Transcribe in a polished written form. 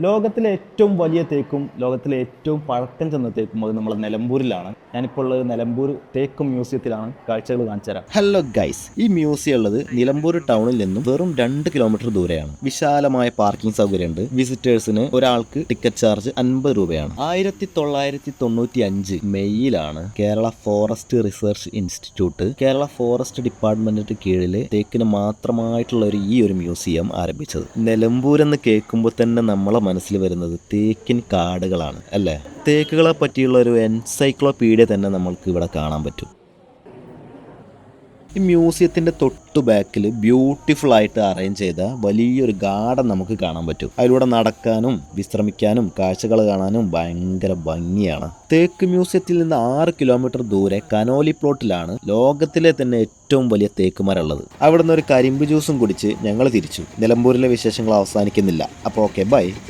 ലോകത്തിലെ ഏറ്റവും വലിയ തേക്കും ലോകത്തിലെ ഏറ്റവും പഴക്കം ചെന്ന തേക്കും അത് നമ്മൾ നിലമ്പൂരിലാണ്. ഞാനിപ്പോൾ ഉള്ളത് നിലമ്പൂർ തേക്ക് മ്യൂസിയത്തിലാണ്. കാഴ്ചകൾ കാണിച്ചു തരാം. ഹലോ ഗൈസ്, ഈ മ്യൂസിയം ഉള്ളത് നിലമ്പൂർ ടൗണിൽ നിന്നും വെറും 2 കിലോമീറ്റർ ദൂരെയാണ്. വിശാലമായ പാർക്കിംഗ് സൗകര്യമുണ്ട്. വിസിറ്റേഴ്സിന് ഒരാൾക്ക് ടിക്കറ്റ് ചാർജ് 50 രൂപയാണ്. 1995 മെയ്യിലാണ് Kerala forest research institute Kerala forest ഡിപ്പാർട്ട്മെന്റിന് കീഴിൽ തേക്കിന് മാത്രമായിട്ടുള്ള ഈ ഒരു മ്യൂസിയം ആരംഭിച്ചത്. നിലമ്പൂർ എന്ന് കേൾക്കുമ്പോൾ തന്നെ നമ്മളെ മനസ്സിൽ വരുന്നത് തേക്കിൻ കാടുകളാണ് അല്ലേ. തേക്കുകളെ പറ്റിയുള്ള ഒരു എൻസൈക്ലോപീഡിയ തന്നെ നമ്മൾക്ക് ഇവിടെ കാണാൻ പറ്റും. ഈ മ്യൂസിയത്തിൻ്റെ തൊട്ടു ബാക്കിൽ ബ്യൂട്ടിഫുൾ ആയിട്ട് അറേഞ്ച് ചെയ്ത വലിയൊരു ഗാർഡൻ നമുക്ക് കാണാൻ പറ്റും. അതിലൂടെ നടക്കാനും വിശ്രമിക്കാനും കാഴ്ചകൾ കാണാനും ഭയങ്കര ഭംഗിയാണ്. തേക്ക് മ്യൂസിയത്തിൽ നിന്ന് 6 കിലോമീറ്റർ ദൂരെ കനോലി പ്ലോട്ടിലാണ് ലോകത്തിലെ തന്നെ ഏറ്റവും വലിയ തേക്ക് മരം ഉള്ളത്. അവിടെ നിന്ന് ഒരു കരിമ്പ് ജ്യൂസും കുടിച്ച് ഞങ്ങൾ തിരിച്ചു. നിലമ്പൂരിലെ വിശേഷങ്ങൾ അവസാനിക്കുന്നില്ല. അപ്പോൾ ഓക്കെ, ബൈ.